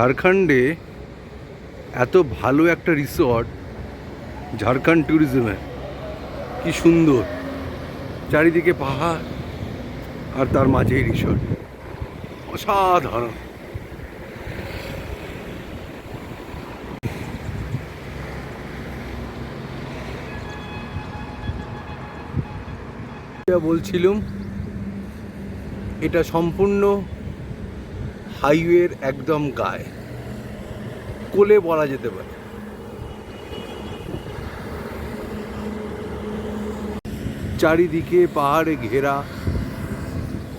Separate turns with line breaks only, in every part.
ঝাড়খণ্ডে এত ভালো একটা রিসর্ট, ঝাড়খণ্ড ট্যুরিজমে, কি সুন্দর, চারিদিকে পাহাড় আর তার মাঝেই রিসর্ট, অসাধারণ। বলছিলাম এটা সম্পূর্ণ হাইওয়ের একদম গায়ে, কোলে বলা যেতে পারে। চারিদিকে পাহাড়ে ঘেরা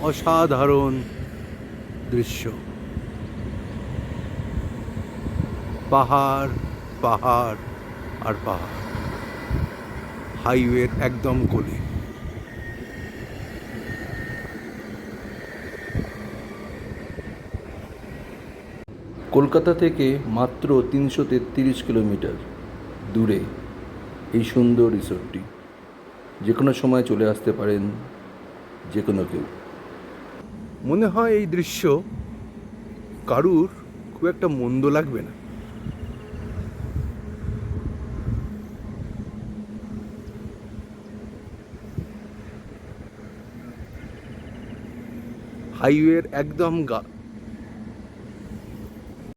অসাধারণ দৃশ্য, পাহাড় পাহাড় আর পাহাড়, হাইওয়ের একদম কোলে। কলকাতা থেকে মাত্র 333 কিলোমিটার দূরে এই সুন্দর রিসোর্টটি। যে কোনো সময় চলে আসতে পারেন যে কোনো কেউ। মনে হয় এই দৃশ্য কারুর খুব একটা মন্দ লাগবে না। হাইওয়ের একদম